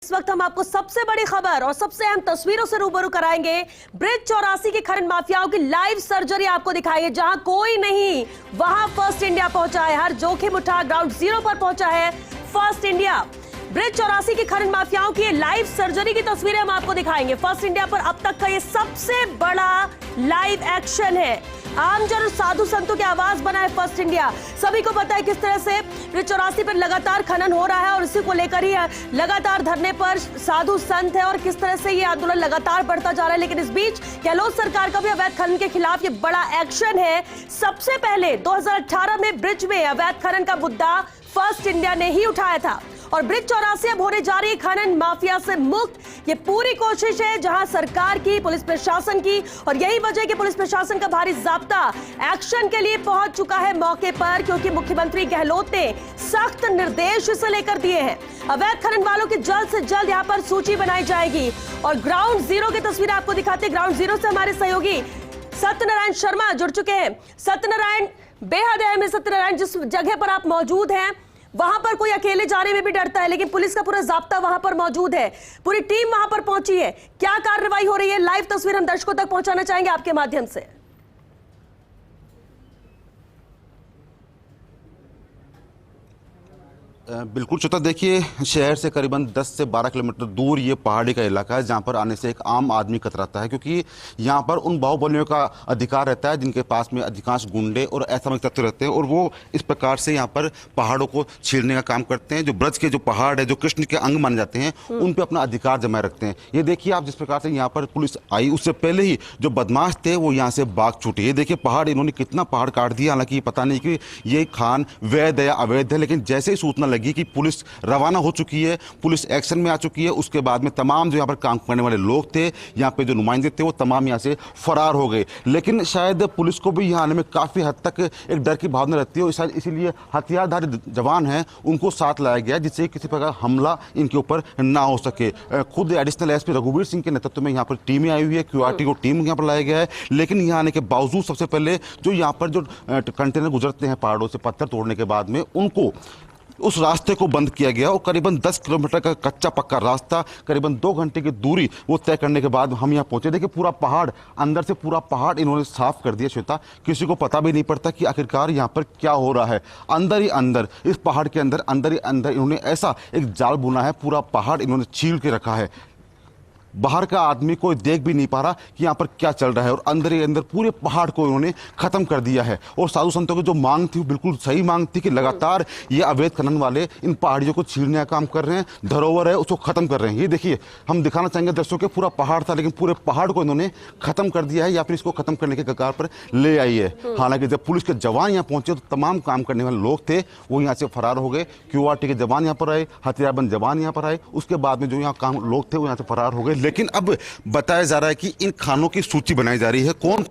इस वक्त हम आपको सबसे बड़ी खबर और सबसे अहम तस्वीरों से रूबरू कराएंगे। ब्रिज 84 की खनन माफियाओं की लाइव सर्जरी आपको दिखाएंगे। जहां कोई नहीं वहां फर्स्ट इंडिया पहुंचा है। हर जोखिम उठा ग्राउंड जीरो पर पहुंचा है फर्स्ट इंडिया। ब्रिज 84 की खनन माफियाओं की लाइव सर्जरी की तस्वीरें हम आपको दिखाएंगे। फर्स्ट इंडिया पर अब तक का ये सबसे बड़ा लाइव एक्शन है। आमजन और साधु संतों की आवाज बना है फर्स्ट इंडिया। सभी को पता है किस तरह से ब्रिज 84 पर लगातार खनन हो रहा है और इसी को लेकर ही लगातार धरने पर साधु संत है और किस तरह से ये आंदोलन लगातार बढ़ता जा रहा है। लेकिन इस बीच गहलोत सरकार का भी अवैध खनन के खिलाफ ये बड़ा एक्शन है। सबसे पहले 2018 में ब्रिज में अवैध खनन का मुद्दा फर्स्ट इंडिया ने ही उठाया था और ब्रिज 84 अब होने जा रही है खनन माफिया से मुक्त। ये पूरी कोशिश है जहां सरकार की, पुलिस प्रशासन की, और यही वजह है कि पुलिस प्रशासन का भारी जाब्ता एक्शन के लिए पहुंच चुका है मौके पर, क्योंकि मुख्यमंत्री गहलोत ने सख्त निर्देश इसे लेकर दिए हैं। अवैध खनन वालों की जल्द से जल्द यहां पर सूची बनाई जाएगी और ग्राउंड जीरो की तस्वीर आपको दिखाते हैं। ग्राउंड जीरो से हमारे सहयोगी सत्यनारायण शर्मा जुड़ चुके हैं। सत्यनारायण, बेहद अहम है सत्यनारायण, जिस जगह पर आप मौजूद हैं वहां पर कोई अकेले जाने में भी डरता है, लेकिन पुलिस का पूरा जाब्ता वहां पर मौजूद है, पूरी टीम वहां पर पहुंची है। क्या कार्रवाई हो रही है? लाइव तस्वीर हम दर्शकों तक पहुंचाना चाहेंगे आपके माध्यम से। बिल्कुल श्रोता, देखिए शहर से करीबन 10 से 12 किलोमीटर दूर ये पहाड़ी का इलाका है जहाँ पर आने से एक आम आदमी कतराता है, क्योंकि यहाँ पर उन बाहुबलियों का अधिकार रहता है जिनके पास में अधिकांश गुंडे और असामरिक तत्व रहते हैं और वो इस प्रकार से यहाँ पर पहाड़ों को छीनने का काम करते हैं। जो ब्रज के जो पहाड़ है, जो कृष्ण के अंग माने जाते हैं, उन पर अपना अधिकार जमाए रखते हैं। ये देखिए आप जिस प्रकार से यहाँ पर पुलिस आई, उससे पहले ही जो बदमाश थे वो यहाँ से भाग छूटे। ये देखिए पहाड़, इन्होंने कितना पहाड़ काट दिया। हालांकि पता नहीं कि ये खान वैध है या अवैध है, लेकिन जैसे ही सूचना लगी कि पुलिस रवाना हो चुकी है, पुलिस एक्शन में आ चुकी है, उसके बाद में तमाम जो यहाँ पर काम करने वाले लोग थे, यहाँ पे जो नुमाइंदे थे, वो तमाम यहाँ से फरार हो गए। लेकिन शायद पुलिस को भी यहाँ आने में काफ़ी हद तक एक डर की भावना रहती है और शायद इसीलिए हथियारधारी जवान हैं उनको साथ लाया गया, जिससे किसी प्रकार हमला इनके ऊपर ना हो सके। खुद एडिशनल एसपी रघुवीर सिंह के नेतृत्व में यहाँ पर टीमें आई हुई है, क्यूआरटी को टीम यहाँ पर लाया गया है। लेकिन यहाँ आने के बावजूद सबसे पहले जो यहाँ पर जो कंटेनर गुजरते हैं पहाड़ों से पत्थर तोड़ने के बाद में, उनको उस रास्ते को बंद किया गया और करीबन 10 किलोमीटर का कच्चा पक्का रास्ता, करीबन 2 घंटे की दूरी वो तय करने के बाद हम यहाँ पहुंचे। देखिए पूरा पहाड़, अंदर से पूरा पहाड़ इन्होंने साफ कर दिया श्वेता। किसी को पता भी नहीं पड़ता कि आखिरकार यहाँ पर क्या हो रहा है। अंदर ही अंदर, इस पहाड़ के अंदर, अंदर ही अंदर इन्होंने ऐसा एक जाल बुना है, पूरा पहाड़ इन्होंने छील के रखा है। बाहर का आदमी कोई देख भी नहीं पा रहा कि यहाँ पर क्या चल रहा है और अंदर ही अंदर पूरे पहाड़ को इन्होंने खत्म कर दिया है। और साधु संतों की जो मांग थी, बिल्कुल सही मांग थी कि लगातार ये अवैध खनन वाले इन पहाड़ियों को छीनने का काम कर रहे हैं, धरोहर है उसको खत्म कर रहे हैं। ये देखिए, हम दिखाना चाहेंगे दर्शकों के, पूरा पहाड़ था लेकिन पूरे पहाड़ को इन्होंने खत्म कर दिया है या फिर इसको खत्म करने के कगार पर ले आई है। हालांकि जब पुलिस के जवान यहाँ पहुंचे तो तमाम काम करने वाले लोग थे वो यहाँ से फरार हो गए। क्यूआरटी के जवान यहाँ पर आए, हथियारबंद जवान यहाँ पर आए, उसके बाद में जो यहाँ काम लोग थे वो यहाँ से फरार हो गए। लेकिन अब बताया जा रहा है कि इन खानों की सूची बनाई जा रही है, कौन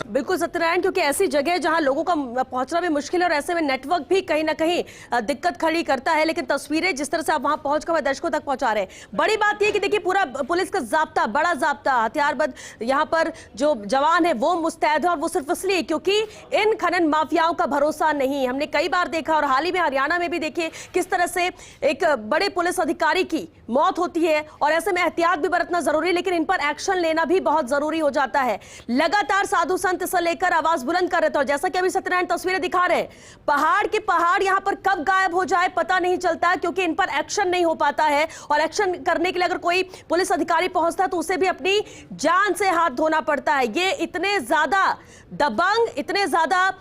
बिल्कुल सत्यनारायण, क्योंकि ऐसी जगह जहां लोगों का पहुंचना भी मुश्किल है और ऐसे में नेटवर्क भी कहीं ना कहीं दिक्कत खड़ी करता है। लेकिन तस्वीरें जिस तरह से आप वहां पहुंचकर दर्शकों तक पहुंचा रहे हैं, बड़ी बात यह कि देखिए पूरा पुलिस का जाब्ता, बड़ा जाब्ता, हथियारबंद यहां पर जो जवान है वो मुस्तैद है और वो सिर्फ इसलिए क्योंकि इन खनन माफियाओं का भरोसा नहीं। हमने कई बार देखा और हाल ही में हरियाणा में भी देखिए किस तरह से एक बड़े पुलिस अधिकारी की मौत होती है और ऐसे में एहतियात भी बरतना जरूरी है, लेकिन इन पर एक्शन लेना भी बहुत जरूरी हो जाता है। लगातार साधु संत इसे लेकर आवाज बुलंद कर रहे थे और जैसा कि अभी सत्यनारायण तस्वीरें दिखा रहे हैं, पहाड़ के पहाड़ यहां पर कब गायब हो जाए पता नहीं चलता, क्योंकि इन पर एक्शन नहीं हो पाता है और एक्शन करने के लिए अगर कोई पुलिस अधिकारी पहुंचता है तो उसे भी अपनी जान से हाथ धोना पड़ता है। ये इतने ज्यादा दबंग, इतने ज्यादा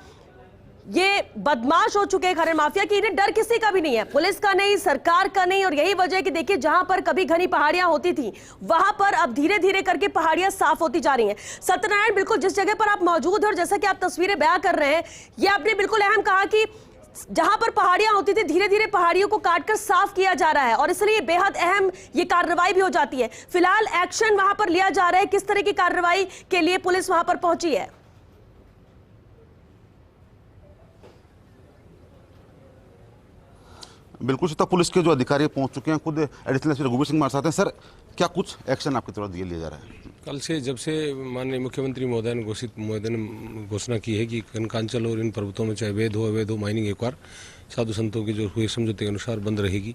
ये बदमाश हो चुके हैं खनन माफिया कि इन्हें डर किसी का भी नहीं है, पुलिस का नहीं, सरकार का नहीं। और यही वजह है कि देखिए जहां पर कभी घनी पहाड़ियां होती थी वहां पर अब धीरे धीरे करके पहाड़ियां साफ होती जा रही हैं। सत्यनारायण, बिल्कुल जिस जगह पर आप मौजूद हैं और जैसा कि आप तस्वीरें बयां कर रहे हैं, ये आपने बिल्कुल अहम कहा कि जहां पर पहाड़ियां होती थी धीरे धीरे पहाड़ियों को काटकर साफ किया जा रहा है और इसलिए बेहद अहम ये कार्रवाई भी हो जाती है। फिलहाल एक्शन वहां पर लिया जा रहा है, किस तरह की कार्रवाई के लिए पुलिस वहां पर पहुंची है? बिल्कुल श्वेता, पुलिस के जो अधिकारी पहुंच चुके हैं, खुद एडिशनल एसपी रघुवीर सिंह हमारे साथ हैं। सर, क्या कुछ एक्शन आपकी तरफ लिए जा रहा है? कल से जब से माननीय मुख्यमंत्री महोदय ने घोषणा की है कि कनकांचल और इन पर्वतों में चाहे वैध हो अवैध हो माइनिंग एक बार साधु संतों के जो हुए समझौते के अनुसार बंद रहेगी,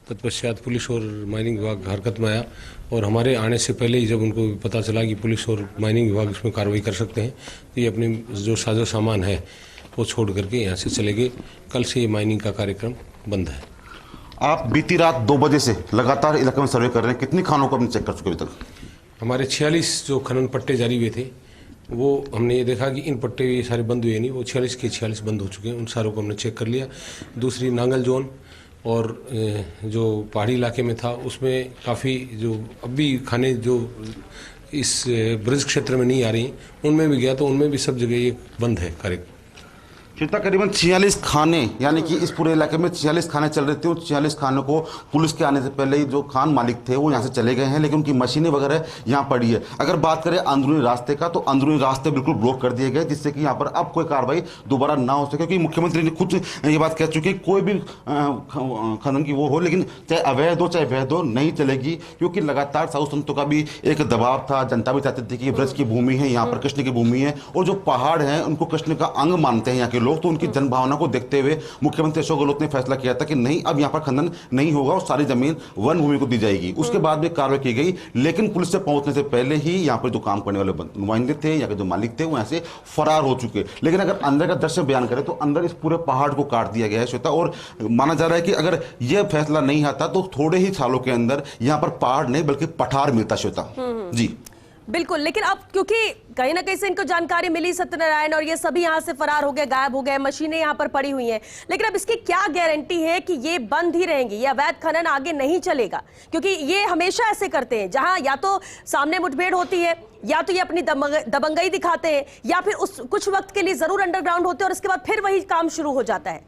तत्पश्चात पुलिस और माइनिंग विभाग हरकत में आया और हमारे आने से पहले ही जब उनको पता चला कि पुलिस और माइनिंग विभाग इसमें कार्रवाई कर सकते हैं तो ये अपनी जो साजो सामान है वो छोड़ करके यहाँ से चले गए। कल से ये माइनिंग का कार्यक्रम बंद है। आप बीती रात 2 बजे से लगातार इलाके में सर्वे कर रहे हैं, कितनी खानों को आपने चेक कर चुके अभी तक? हमारे 46 जो खनन पट्टे जारी हुए थे वो हमने ये देखा कि इन पट्टे ये सारे बंद हुए नहीं, वो 46 के 46 बंद हो चुके हैं, उन सारों को हमने चेक कर लिया। दूसरी नांगल जोन और जो पहाड़ी इलाके में था उसमें काफ़ी जो अब भी खाने जो इस ब्रज क्षेत्र में नहीं आ रही उनमें भी गया तो उनमें भी सब जगह ये बंद है कार्यक्रम। श्वेता, करीबन 46 खाने यानी कि इस पूरे इलाके में 46 खाने चल रहे थे। उन 46 खानों को पुलिस के आने से पहले ही जो खान मालिक थे वो यहाँ से चले गए हैं, लेकिन उनकी मशीनें वगैरह यहाँ पड़ी है। अगर बात करें अंदरूनी रास्ते का तो अंदरूनी रास्ते बिल्कुल ब्लॉक कर दिए गए जिससे कि यहाँ पर अब कोई कार्रवाई दोबारा ना हो सके, क्योंकि मुख्यमंत्री ने खुद ये बात कह चुकी है कोई भी खनन की वो हो लेकिन चाहे अवैध हो चाहे वैध हो नहीं चलेगी, क्योंकि लगातार साधु संतों का भी एक दबाव था। जनता भी चाहती थी कि ब्रज की भूमि है, यहाँ पर कृष्ण की भूमि है और जो पहाड़ है उनको कृष्ण का अंग मानते हैं यहाँ के लोग। तो उनकी जनभावना को देखते हुए मुख्यमंत्री अशोक गहलोत ने फैसला किया था कि नहीं, अब यहां पर खनन नहीं होगा और सारी जमीन वन भूमि को दी जाएगी। उसके बाद भी कार्रवाई की गई, लेकिन पुलिस से पहुंचने से पहले ही यहां पर जो काम करने वाले नुमाइंदे थे या के जो मालिक थे वो यहां से फरार हो चुके। लेकिन अगर अंदर का दृश्य बयान करें तो अंदर इस पूरे पहाड़ को काट दिया गया है श्वेता, और माना जा रहा है कि अगर यह फैसला नहीं आता तो थोड़े ही सालों के अंदर यहां पर पहाड़ नहीं बल्कि पठार मिलता श्वेता जी। बिल्कुल, लेकिन अब क्योंकि कहीं ना कहीं से इनको जानकारी मिली सत्यनारायण और ये सभी यहाँ से फरार हो गए, गायब हो गए, मशीनें यहाँ पर पड़ी हुई हैं, लेकिन अब इसकी क्या गारंटी है कि ये बंद ही रहेंगी, ये अवैध खनन आगे नहीं चलेगा? क्योंकि ये हमेशा ऐसे करते हैं, जहां या तो सामने मुठभेड़ होती है या तो ये अपनी दबंगई दिखाते हैं या फिर उस कुछ वक्त के लिए जरूर अंडरग्राउंड होते हैं और इसके बाद फिर वही काम शुरू हो जाता है।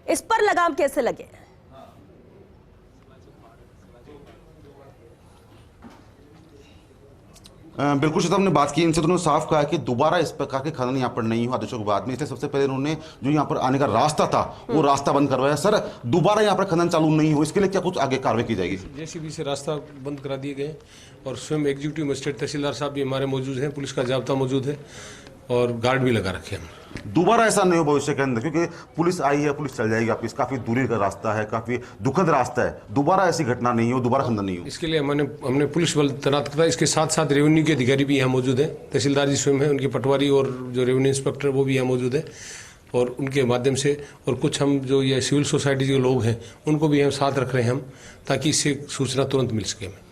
इस पर लगाम कैसे लगे? बिल्कुल श्वेता, हमने बात की इनसे, तो उन्होंने साफ कहा कि दोबारा इस प्रकार के खनन यहाँ पर नहीं हो आदेशों के बाद में। इसलिए सबसे पहले उन्होंने जो यहाँ पर आने का रास्ता था वो रास्ता बंद करवाया। सर, दोबारा यहाँ पर खनन चालू नहीं हो इसके लिए क्या कुछ आगे कार्रवाई की जाएगी? जेसीबी से रास्ता बंद करा दिए गए और स्वयं एग्जीक्यूटिव मजिस्ट्रेट तहसीलदार साहब भी हमारे मौजूद हैं, पुलिस का जाब्ता मौजूद है और गार्ड भी लगा रखे हैं। दोबारा ऐसा नहीं हो भविष्य के अंदर, क्योंकि पुलिस आई है, पुलिस चल जाएगी वापिस, काफी दूरी का रास्ता है, काफी दुखद रास्ता है। दोबारा ऐसी घटना नहीं हो, दोबारा खनन नहीं हो, इसके लिए हमने पुलिस बल तैनात किया। इसके साथ साथ रेवेन्यू के अधिकारी भी यहाँ मौजूद हैं, तहसीलदार जी स्वयं हैं, उनकी पटवारी और जो रेवेन्यू इंस्पेक्टर वो भी यहाँ मौजूद है और उनके माध्यम से और कुछ हम जो ये सिविल सोसाइटी के लोग हैं उनको भी हम साथ रख रहे हैं हम, ताकि इससे सूचना तुरंत मिल सके।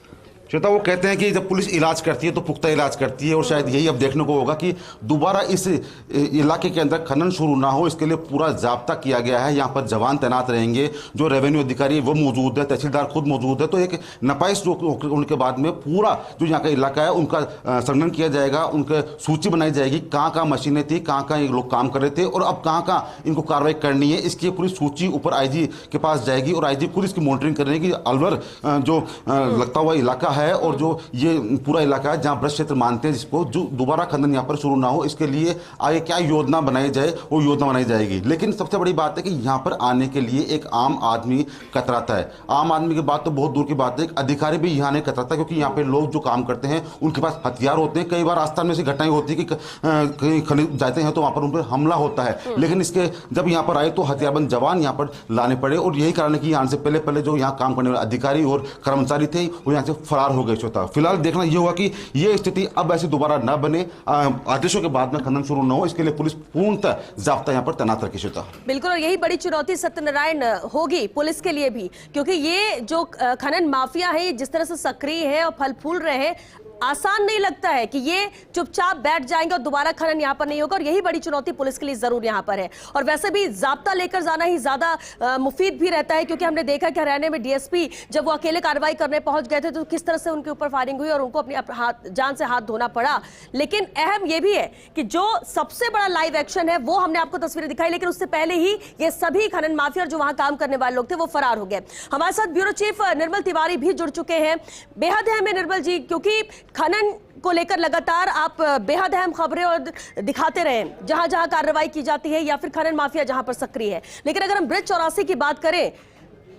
श्वेता, वो कहते हैं कि जब पुलिस इलाज करती है तो पुख्ता इलाज करती है और शायद यही अब देखने को होगा कि दोबारा इस इलाके के अंदर खनन शुरू ना हो, इसके लिए पूरा जाब्ता किया गया है। यहाँ पर जवान तैनात रहेंगे, जो रेवेन्यू अधिकारी वो मौजूद है, तहसीलदार खुद मौजूद है। तो एक नपाइश जो होने के बाद में पूरा जो यहाँ का इलाका है उनका संग्रहण किया जाएगा, उनकी सूची बनाई जाएगी, कहाँ कहाँ मशीनें थी, कहाँ कहाँ ये लोग काम कर रहे थे और अब कहाँ कहाँ इनको कार्रवाई करनी है। इसकी पूरी सूची ऊपर आईजी के पास जाएगी और आईजी खुद इसकी मॉनिटरिंग करेगी। अलवर जो लगता हुआ इलाका है और जो ये पूरा इलाका है जहां ब्रज क्षेत्र मानते हैं जिसको, जो दोबारा खनन यहां पर शुरू ना हो इसके लिए आगे क्या योजना बनाई जाए वो योजना बनाई जाएगी। लेकिन सबसे बड़ी बात है कि यहां पर आने के लिए एक आम आदमी कतराता है। आम आदमी की बात तो बहुत दूर की बात है, एक अधिकारी भी यहां नहीं कतराता, क्योंकि यहाँ पे लोग जो काम करते हैं उनके पास हथियार होते हैं। कई बार राजस्थान में ऐसी घटनाएं होती है कि कहीं खनन जाते हैं तो वहां पर उन पर हमला होता है, लेकिन इसके जब यहाँ पर आए तो हथियारबंद जवान यहाँ पर लाने पड़े और यही कारण है कि यहाँ से पहले जो यहाँ काम करने वाले अधिकारी और कर्मचारी थे वो यहाँ से फरार हो गए। फिलहाल देखना यह होगा कि यह स्थिति अब ऐसी दोबारा न बने, आदेशों के बाद में खनन शुरू न हो, इसके लिए पुलिस पूर्णतः जाब्ता यहाँ पर तैनात रखी। श्वेता, बिल्कुल, और यही बड़ी चुनौती सत्यनारायण होगी पुलिस के लिए भी, क्योंकि ये जो खनन माफिया है जिस तरह से सक्रिय है और फल फूल रहे हैं, आसान नहीं लगता है कि ये चुपचाप बैठ जाएंगे और दोबारा खनन यहाँ पर नहीं होगा, और यही बड़ी चुनौती पुलिस के लिए जरूर यहाँ पर है। और वैसे भी जाब्ता लेकर जाना ही ज्यादा मुफीद भी रहता है, क्योंकि हमने देखा कि हरियाणा में डीएसपी जब वो अकेले कार्रवाई करने पहुंच गए थे तो किस तरह से उनके ऊपर फायरिंग हुई और उनको अपनी जान से हाथ धोना पड़ा। लेकिन अहम यह भी है कि जो सबसे बड़ा लाइव एक्शन है वो हमने आपको तस्वीरें दिखाई, लेकिन उससे पहले ही ये सभी खनन माफिया जो वहां काम करने वाले लोग थे वो फरार हो गए। हमारे साथ ब्यूरो चीफ निर्मल तिवारी भी जुड़ चुके हैं। बेहद अहम है निर्मल जी, क्योंकि खनन को लेकर लगातार आप बेहद अहम खबरें और दिखाते रहे जहां जहां कार्रवाई की जाती है या फिर खनन माफिया जहां पर सक्रिय है। लेकिन अगर हम ब्रिज 84 की बात करें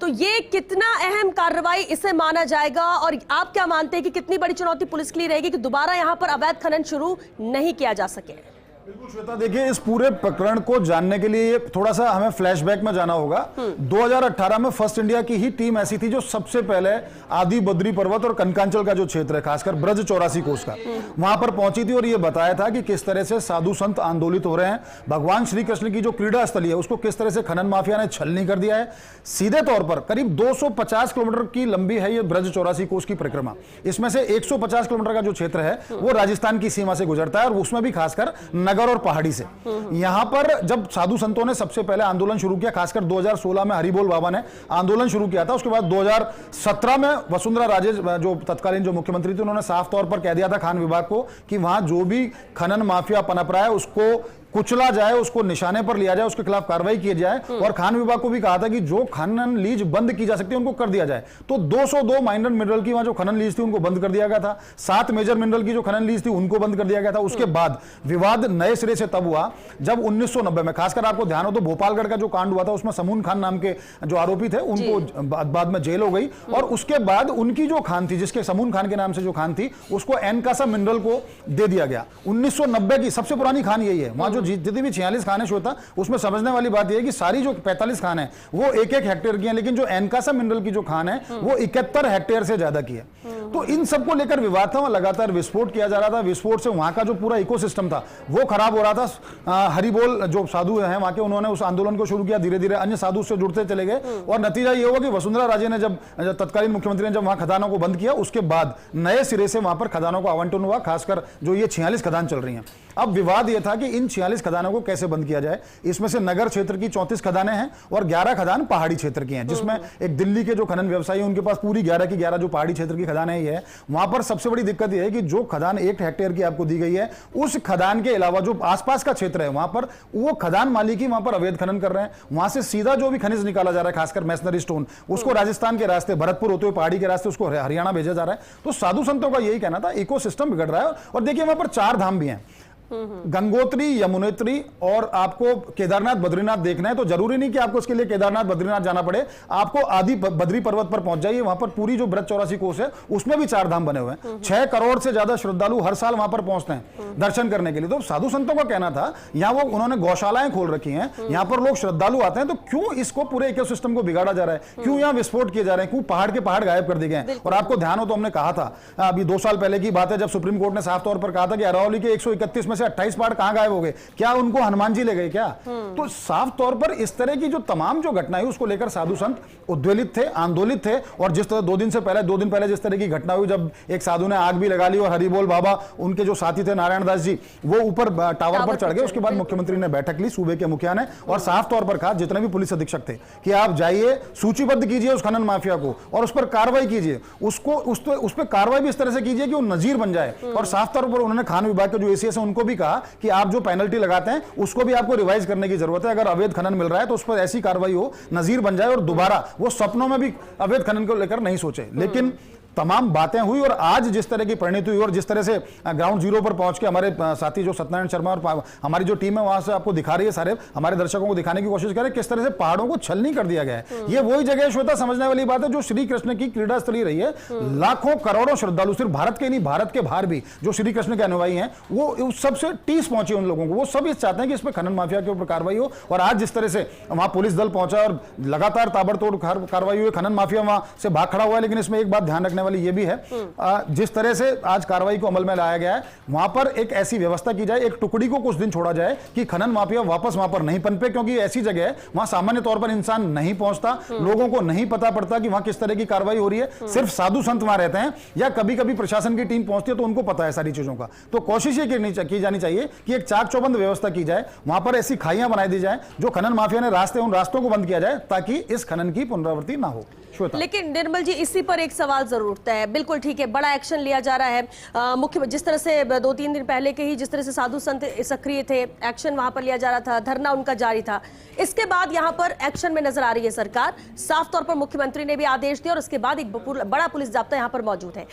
तो ये कितना अहम कार्रवाई इसे माना जाएगा, और आप क्या मानते हैं कि कितनी बड़ी चुनौती पुलिस के लिए रहेगी कि दोबारा यहां पर अवैध खनन शुरू नहीं किया जा सके? बिल्कुल श्वेता, देखिए इस पूरे प्रकरण को जानने के लिए थोड़ा सा हमें फ्लैशबैक में जाना होगा। 2018 में फर्स्ट इंडिया की ही टीम ऐसी थी जो सबसे पहले आदि बद्री पर्वत और कनकांचल का जो क्षेत्र है, खासकर ब्रज 84 कोस का, वहां पर पहुंची थी और ये बताया था कि किस तरह से साधु संत आंदोलित हो रहे हैं, भगवान श्री कृष्ण की जो क्रीड़ा स्थली है उसको किस तरह से खनन माफिया ने छलनी कर दिया है। सीधे तौर पर करीब 250 किलोमीटर की लंबी है ये ब्रज 84 कोस की परिक्रमा। इसमें से 150 किलोमीटर का जो क्षेत्र है वो राजस्थान की सीमा से गुजरता है और उसमें भी खासकर नगर और पहाड़ी से। यहां पर जब साधु संतों ने सबसे पहले आंदोलन शुरू किया, खासकर 2016 में हरिबोल बाबा ने आंदोलन शुरू किया था, उसके बाद 2017 में वसुंधरा राजे जो तत्कालीन जो मुख्यमंत्री थे उन्होंने साफ तौर पर कह दिया था खान विभाग को कि वहां जो भी खनन माफिया पनप रहा है उसको कुचला जाए, उसको निशाने पर लिया जाए, उसके खिलाफ कार्रवाई की जाए। और खान विभाग को भी कहा था कि जो खनन लीज बंद की जा सकती है उनको कर दिया जाए। तो 202 माइनर मिनरल की वहां जो खनन लीज थी उनको बंद कर दिया गया था। 7 मेजर मिनरल की जो खनन लीज थी उनको बंद कर दिया गया था। उसके बाद विवाद नए सिरे से तब हुआ जब 1990 में, खासकर आपको ध्यान हो तो भोपालगढ़ का जो कांड हुआ था उसमें समून खान नाम के जो आरोपी थे उनको बाद में जेल हो गई और उसके बाद उनकी जो खान थी, जिसके समून खान के नाम से जो खान थी, उसको एनकासा मिनरल को दे दिया गया। 1990 की सबसे पुरानी खान यही है। वहां जो जितनी भी 46 खाने श्वेता, उसमें समझने वाली बात यह है कि सारी जो 45 खान है वो 1-1 हेक्टेयर की है, लेकिन जो एनकासा मिनरल की जो खान है वो 71 हेक्टेयर से ज्यादा की है। तो इन सबको लेकर विवाद था, वहां लगातार विस्फोट किया जा रहा था। विस्फोट से वहां का जो पूरा इकोसिस्टम था वो खराब हो रहा था। हरिबोल जो साधु हैं वहां के, उन्होंने उस आंदोलन को शुरू किया, धीरे धीरे अन्य साधु उससे जुड़ते चले गए और नतीजा ये हुआ कि वसुंधरा राजे ने जब तत्कालीन मुख्यमंत्री ने जब वहां खदानों को बंद किया, उसके बाद नए सिरे से वहां पर खदानों को आवंटन हुआ, खासकर जो ये 46 खदान चल रही हैं। अब विवाद यह था कि इन 46 खदानों को कैसे बंद किया जाए। इसमें से नगर क्षेत्र की 34 खदानें हैं और 11 खदान पहाड़ी क्षेत्र की हैं, जिसमें एक दिल्ली के जो खनन व्यवसायी उनके पास पूरी 11 की 11 जो पहाड़ी क्षेत्र की खदानें ही है। वहां पर सबसे बड़ी दिक्कत यह है कि जो खदान 1 हेक्टेयर की आपको दी गई है, उस खदान के अलावा जो आसपास का क्षेत्र है वहां पर वो खदान मालिक ही वहां पर अवैध खनन कर रहे हैं। वहां से सीधा जो भी खनिज निकाला जा रहा है, खासकर मैसनरी स्टोन, उसको राजस्थान के रास्ते भरतपुर होते हुए पहाड़ी के रास्ते उसको हरियाणा भेजा जा रहा है। तो साधु संतों का यही कहना था, इकोसिस्टम बिगड़ रहा है। और देखिए वहां पर 4 धाम भी हैं, गंगोत्री, यमुनोत्री और आपको केदारनाथ बद्रीनाथ देखना है तो जरूरी नहीं कि आपको इसके लिए केदारनाथ बद्रीनाथ जाना पड़े। आपको आदि बद्री पर्वत पर पहुंच जाइए, वहां पर पूरी जो ब्रज 84 कोस है उसमें भी 4 धाम बने हुए हैं। 6 करोड़ से ज्यादा श्रद्धालु हर साल वहां पर पहुंचते हैं दर्शन करने के लिए। तो साधु संतों का कहना था यहाँ वो उन्होंने गौशालाएं खोल रखी हैं, यहाँ पर लोग श्रद्धालु आते हैं, तो क्यों इसको पूरे इकोसिस्टम को बिगाड़ा जा रहा है, क्यों यहाँ विस्फोट किए जा रहे हैं, क्यों पहाड़ के पहाड़ गायब कर दिए गए। और आपको ध्यान हो तो हमने कहा था अभी 2 साल पहले की बात है जब सुप्रीम कोर्ट ने साफ तौर पर कहा था कि अरावली के 131 में से 28 पहाड़ कहां गायब हो गए, क्या उनको हनुमान जी ले गए क्या। तो साफ तौर पर इस तरह की जो तमाम जो घटनाएं उसको लेकर साधु संत उद्वेलित थे, आंदोलित थे। और जिस तरह 2 दिन पहले जिस तरह की घटना हुई जब एक साधु ने आग भी लगा ली और हरिबोल बाबा उनके जो साथी थे नारायण दास जी वो ऊपर टावर पर चढ़ गए। उसके बाद मुख्यमंत्री ने बैठक ली सूबे के मुखिया ने और साफ तौर पर कहा जितने भी पुलिस अधीक्षक थे कि आप जाइए, सूचीबद्ध कीजिए उस खनन माफिया को और उस पर कार्रवाई कीजिए, उसको उस पर कार्रवाई भी इस तरह से कीजिए कि वो नजीर बन जाए। और साफ तौर पर उन्होंने खान विभाग के जो एसीएस है उनको भी कहा कि आप जो पेनल्टी लगाते हैं उसको भी आपको रिवाइज करने की जरूरत है। अगर अवैध खनन मिल रहा है तो उस पर ऐसी कार्रवाई हो, नजीर बन जाए और दोबारा वो सपनों में भी अवैध खनन को लेकर नहीं सोचे। लेकिन तमाम बातें हुई और आज जिस तरह की परिणति हुई और जिस तरह से ग्राउंड जीरो पर पहुंच के हमारे साथी जो सत्यनारायण शर्मा और हमारी जो टीम है वहां से आपको दिखा रही है, सारे हमारे दर्शकों को दिखाने की कोशिश करें किस तरह से पहाड़ों को छलनी कर दिया गया है। ये वही जगह श्वेता समझने वाली बात है जो श्री कृष्ण की क्रीड़ा स्थली रही है। लाखों करोड़ों श्रद्धालु सिर्फ भारत के नहीं भारत के बाहर भी जो श्री कृष्ण के अनुयायी हैं वो सबसे टीस पहुंची उन लोगों को। वो सब चाहते हैं कि इस पर खनन माफिया के ऊपर कार्रवाई हो। और आज जिस तरह से वहां पुलिस दल पहुंचा और लगातार ताबड़तोड़ कार्रवाई हुई, खनन माफिया वहां से भाग खड़ा हुआ है। लेकिन इसमें एक बात ध्यान रखने वाली यह भी है, जिस तरह से आज कार्रवाई को अमल में लाया गया है वहां पर एक ऐसी व्यवस्था की जाए, एक टुकड़ी को कुछ दिन छोड़ा जाए कि खनन माफिया वापस वहां पर नहीं पनपे, क्योंकि ऐसी जगह है वहां सामान्य तौर पर इंसान नहीं पहुंचता, लोगों को नहीं पता पड़ता कि वहां किस तरह की कार्रवाई हो रही है। सिर्फ साधु संत वहां रहते हैं या कभी कभी प्रशासन की टीम पहुंचती है तो उनको पता है सारी चीजों का। तो कोशिश ये की जानी चाहिए कि एक चाक चौबंद व्यवस्था की जाए, वहां पर ऐसी खाइयां बनाई दी जाए, जो खनन माफिया ने रास्ते उन रास्तों को बंद किया जाए ताकि इस खनन की पुनरावृत्ति ना हो। लेकिन निर्मल जी इसी पर एक सवाल जरूर उठता है। बिल्कुल ठीक है, बड़ा एक्शन लिया जा रहा है। मुख्य जिस तरह से 2-3 दिन पहले के ही जिस तरह से साधु संत सक्रिय थे, एक्शन वहां पर लिया जा रहा था, धरना उनका जारी था। इसके बाद यहां पर एक्शन में नजर आ रही है सरकार, साफ तौर पर मुख्यमंत्री ने भी आदेश दिया और उसके बाद एक बड़ा पुलिस जाब्ता यहां पर मौजूद है।